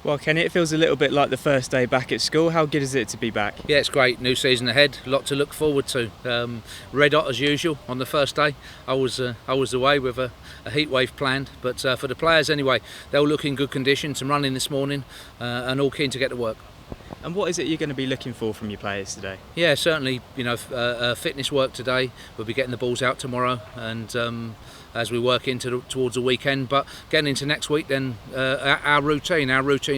Well, Kenny, it feels a little bit like the first day back at school. How good is it to be back? Yeah, it's great. New season ahead. A lot to look forward to. Red hot as usual on the first day. I was away with a heat wave planned, but for the players anyway, they'll look in good condition. Some running this morning, and all keen to get to work. And what is it you're going to be looking for from your players today? Yeah, certainly. Fitness work today. We'll be getting the balls out tomorrow, and as we work towards the weekend, but getting into next week, then our routine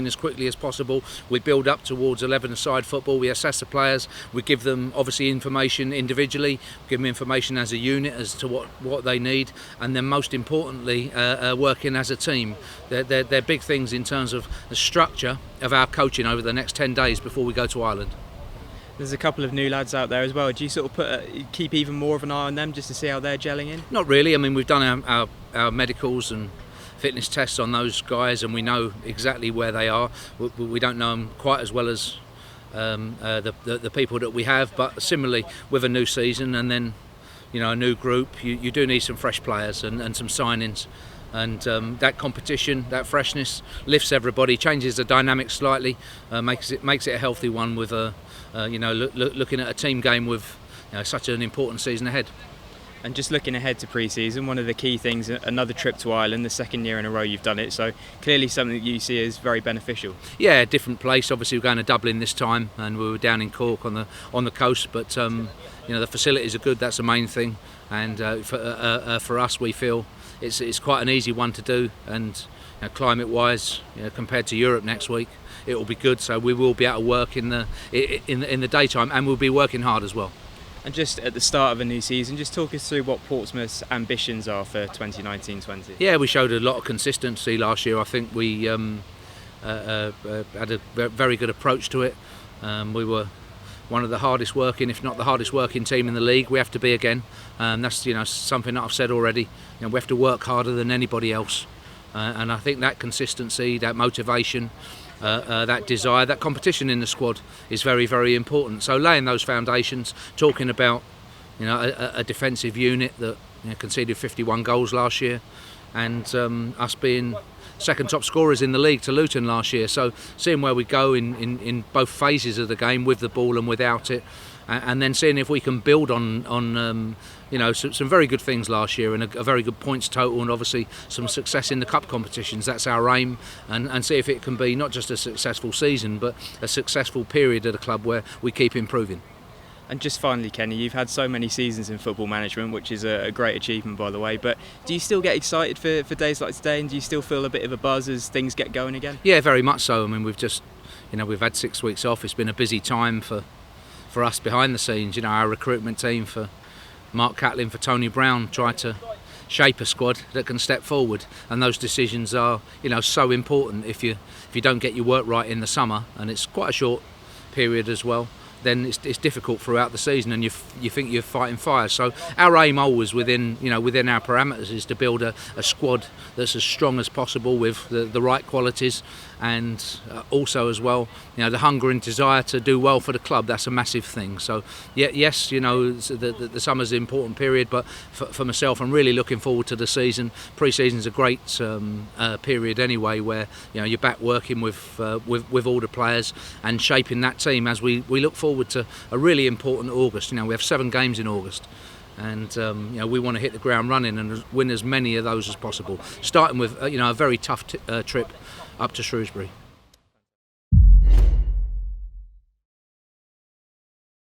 as quickly as possible. We build up towards 11-a-side football. We assess the players. We give them obviously information individually, give them information as a unit as to what they need, and then most importantly, working as a team. They're big things in terms of the structure of our coaching over the next 10 days before we go to Ireland. There's a couple of new lads out there as well. Do you sort of keep even more of an eye on them just to see how they're gelling in? Not really. I mean, we've done our medicals and fitness tests on those guys, and we know exactly where they are. We don't know them quite as well as the people that we have, but similarly with a new season and then a new group, you do need some fresh players and some signings. And that competition, that freshness lifts everybody, changes the dynamic slightly, makes it a healthy one with looking at a team game with such an important season ahead. And just looking ahead to pre-season, one of the key things, another trip to Ireland, the second year in a row you've done it, so clearly something that you see as very beneficial. Yeah, different place. Obviously we're going to Dublin this time, and we were down in Cork on the coast, but the facilities are good. That's the main thing, and for us, we feel it's quite an easy one to do, and climate-wise, compared to Europe next week, it will be good. So we will be able to work in the daytime, and we'll be working hard as well. And just at the start of a new season, just talk us through what Portsmouth's ambitions are for 2019-20. Yeah, we showed a lot of consistency last year. I think we had a very good approach to it. We were one of the hardest working, if not the hardest working team in the league. We have to be again. That's something that I've said already. We have to work harder than anybody else. And I think that consistency, that motivation, that desire, that competition in the squad is very, very important. So laying those foundations, talking about a defensive unit that conceded 51 goals last year, and us being second top scorers in the league to Luton last year. So seeing where we go in both phases of the game, with the ball and without it, and then seeing if we can build on some very good things last year, and a very good points total, and obviously some success in the cup competitions. That's our aim, and see if it can be not just a successful season, but a successful period at a club where we keep improving. And just finally, Kenny, you've had so many seasons in football management, which is a great achievement, by the way, but do you still get excited for days like today, and do you still feel a bit of a buzz as things get going again? Yeah, very much so. I mean, we've had 6 weeks off. It's been a busy time for us behind the scenes. Our recruitment team, for Mark Catlin, for Tony Brown, try to shape a squad that can step forward, and those decisions are so important. If you don't get your work right in the summer, and it's quite a short period as well, then it's difficult throughout the season, and you think you're fighting fire. So our aim always within our parameters is to build a squad that's as strong as possible with the right qualities, and also as well the hunger and desire to do well for the club. That's a massive thing. So yes, the summer's an important period, but for myself, I'm really looking forward to the season. Pre-season's a great period anyway, where you're back working with all the players and shaping that team as we look forward to a really important August. We have 7 games in August, and we want to hit the ground running and win as many of those as possible, starting with a very tough trip up to Shrewsbury.